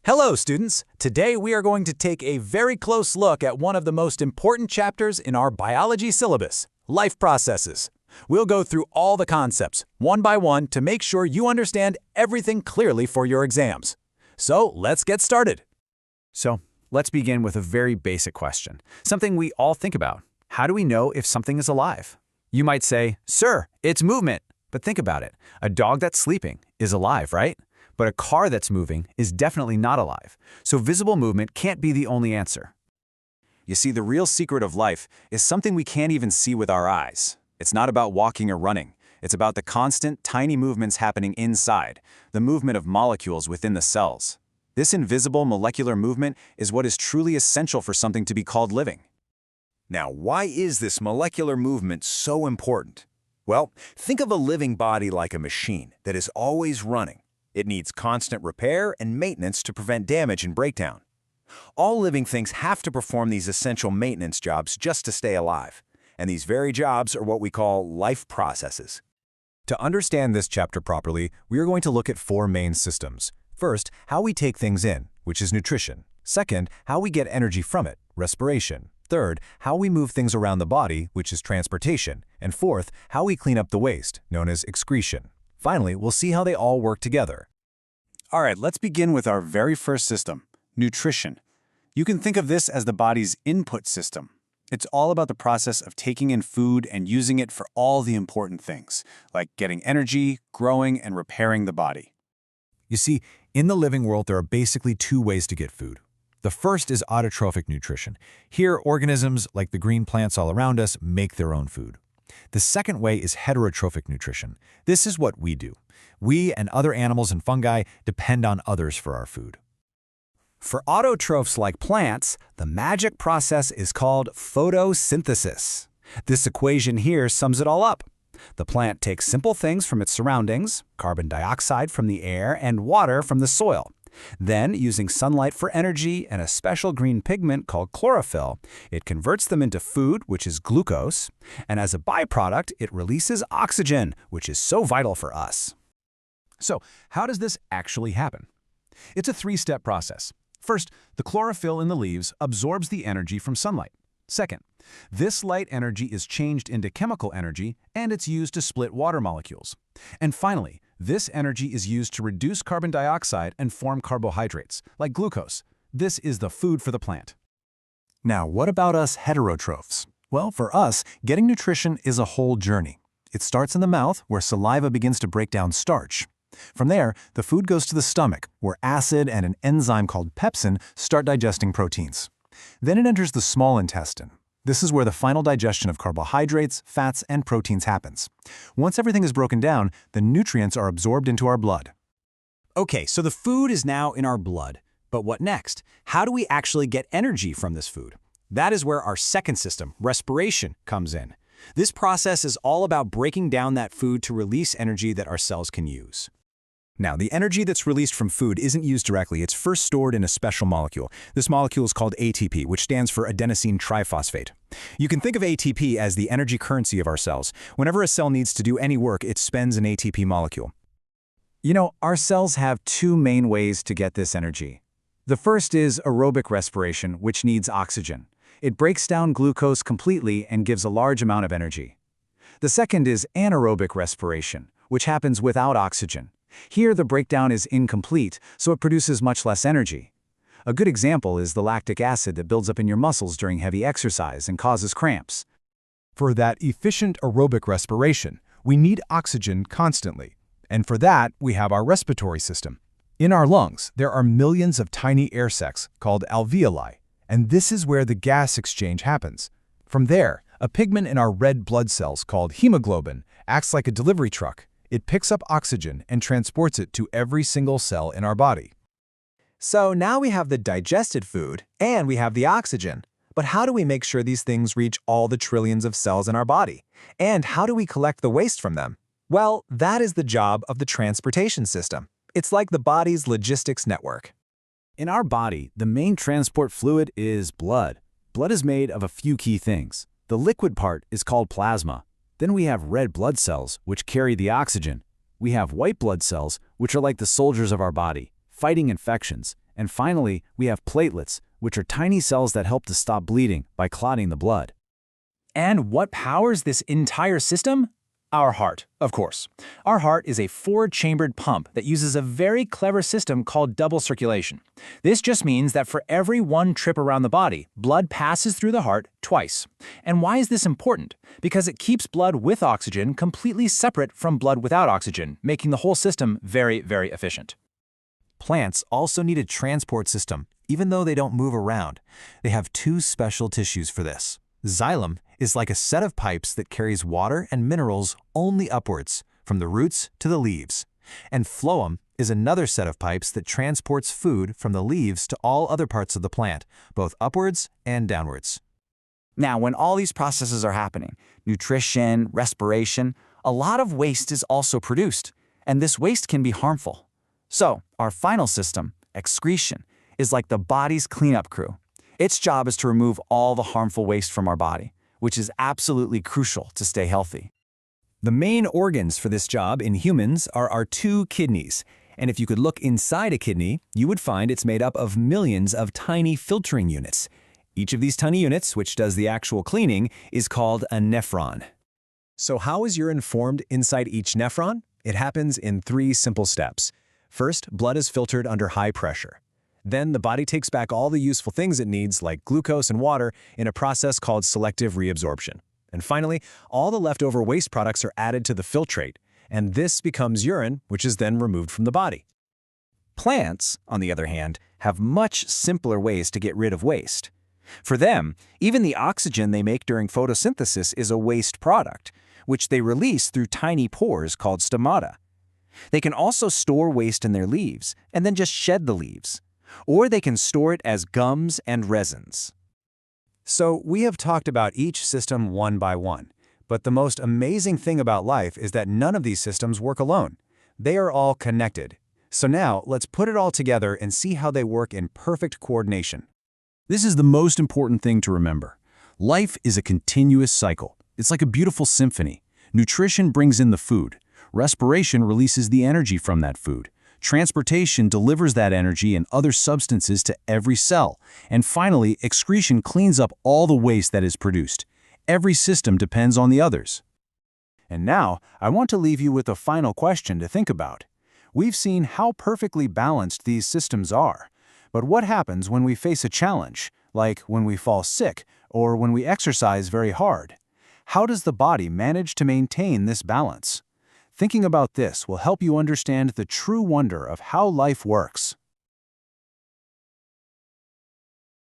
Hello, students! Today we are going to take a very close look at one of the most important chapters in our biology syllabus, life processes. We'll go through all the concepts, one by one, to make sure you understand everything clearly for your exams. So let's get started. So let's begin with a very basic question, something we all think about. How do we know if something is alive? You might say, "Sir, it's movement." But think about it. A dog that's sleeping is alive, right? But a car that's moving is definitely not alive. So visible movement can't be the only answer. You see, the real secret of life is something we can't even see with our eyes. It's not about walking or running. It's about the constant, tiny movements happening inside, the movement of molecules within the cells. This invisible molecular movement is what is truly essential for something to be called living. Now, why is this molecular movement so important? Well, think of a living body like a machine that is always running. It needs constant repair and maintenance to prevent damage and breakdown. All living things have to perform these essential maintenance jobs just to stay alive. And these very jobs are what we call life processes. To understand this chapter properly, we are going to look at four main systems. First, how we take things in, which is nutrition. Second, how we get energy from it, respiration. Third, how we move things around the body, which is transportation. And fourth, how we clean up the waste, known as excretion. Finally, we'll see how they all work together. All right, let's begin with our very first system, nutrition. You can think of this as the body's input system. It's all about the process of taking in food and using it for all the important things, like getting energy, growing, and repairing the body. You see, in the living world, there are basically two ways to get food. The first is autotrophic nutrition. Here, organisms, like the green plants all around us, make their own food. The second way is heterotrophic nutrition. This is what we do. We and other animals and fungi depend on others for our food. For autotrophs like plants, the magic process is called photosynthesis. This equation here sums it all up. The plant takes simple things from its surroundings, carbon dioxide from the air and water from the soil. Then, using sunlight for energy and a special green pigment called chlorophyll, it converts them into food, which is glucose, and as a byproduct, it releases oxygen, which is so vital for us. So, how does this actually happen? It's a three-step process. First, the chlorophyll in the leaves absorbs the energy from sunlight. Second, this light energy is changed into chemical energy, and it's used to split water molecules. And finally, this energy is used to reduce carbon dioxide and form carbohydrates, like glucose. This is the food for the plant. Now, what about us heterotrophs? Well, for us, getting nutrition is a whole journey. It starts in the mouth, where saliva begins to break down starch. From there, the food goes to the stomach, where acid and an enzyme called pepsin start digesting proteins. Then it enters the small intestine. This is where the final digestion of carbohydrates, fats, and proteins happens. Once everything is broken down, the nutrients are absorbed into our blood. Okay, so the food is now in our blood. But what next? How do we actually get energy from this food? That is where our second system, respiration, comes in. This process is all about breaking down that food to release energy that our cells can use. Now, the energy that's released from food isn't used directly. It's first stored in a special molecule. This molecule is called ATP, which stands for adenosine triphosphate. You can think of ATP as the energy currency of our cells. Whenever a cell needs to do any work, it spends an ATP molecule. You know, our cells have two main ways to get this energy. The first is aerobic respiration, which needs oxygen. It breaks down glucose completely and gives a large amount of energy. The second is anaerobic respiration, which happens without oxygen. Here, the breakdown is incomplete, so it produces much less energy. A good example is the lactic acid that builds up in your muscles during heavy exercise and causes cramps. For that efficient aerobic respiration, we need oxygen constantly. And for that, we have our respiratory system. In our lungs, there are millions of tiny air sacs called alveoli, and this is where the gas exchange happens. From there, a pigment in our red blood cells called hemoglobin acts like a delivery truck. It picks up oxygen and transports it to every single cell in our body. So now we have the digested food and we have the oxygen. But how do we make sure these things reach all the trillions of cells in our body? And how do we collect the waste from them? Well, that is the job of the transportation system. It's like the body's logistics network. In our body, the main transport fluid is blood. Blood is made of a few key things. The liquid part is called plasma. Then we have red blood cells, which carry the oxygen. We have white blood cells, which are like the soldiers of our body, fighting infections. And finally, we have platelets, which are tiny cells that help to stop bleeding by clotting the blood. And what powers this entire system? Our heart, of course. Our heart is a four-chambered pump that uses a very clever system called double circulation. This just means that for every one trip around the body, blood passes through the heart twice. And why is this important? Because it keeps blood with oxygen completely separate from blood without oxygen, making the whole system very, very efficient. Plants also need a transport system, even though they don't move around. They have two special tissues for this. Xylem is like a set of pipes that carries water and minerals only upwards, from the roots to the leaves. And phloem is another set of pipes that transports food from the leaves to all other parts of the plant, both upwards and downwards. Now, when all these processes are happening, nutrition, respiration, a lot of waste is also produced, and this waste can be harmful. So, our final system, excretion, is like the body's cleanup crew. Its job is to remove all the harmful waste from our body, which is absolutely crucial to stay healthy. The main organs for this job in humans are our two kidneys. And if you could look inside a kidney, you would find it's made up of millions of tiny filtering units. Each of these tiny units, which does the actual cleaning, is called a nephron. So how is urine formed inside each nephron? It happens in 3 simple steps. First, blood is filtered under high pressure. Then the body takes back all the useful things it needs, like glucose and water, in a process called selective reabsorption. And finally, all the leftover waste products are added to the filtrate, and this becomes urine, which is then removed from the body. Plants, on the other hand, have much simpler ways to get rid of waste. For them, even the oxygen they make during photosynthesis is a waste product, which they release through tiny pores called stomata. They can also store waste in their leaves and then just shed the leaves. Or they can store it as gums and resins. So we have talked about each system one by one, but the most amazing thing about life is that none of these systems work alone. They are all connected. So now let's put it all together and see how they work in perfect coordination. This is the most important thing to remember. Life is a continuous cycle. It's like a beautiful symphony. Nutrition brings in the food. Respiration releases the energy from that food. Transportation delivers that energy and other substances to every cell. And finally, excretion cleans up all the waste that is produced. Every system depends on the others. And now, I want to leave you with a final question to think about. We've seen how perfectly balanced these systems are. But what happens when we face a challenge, like when we fall sick or when we exercise very hard? How does the body manage to maintain this balance? Thinking about this will help you understand the true wonder of how life works.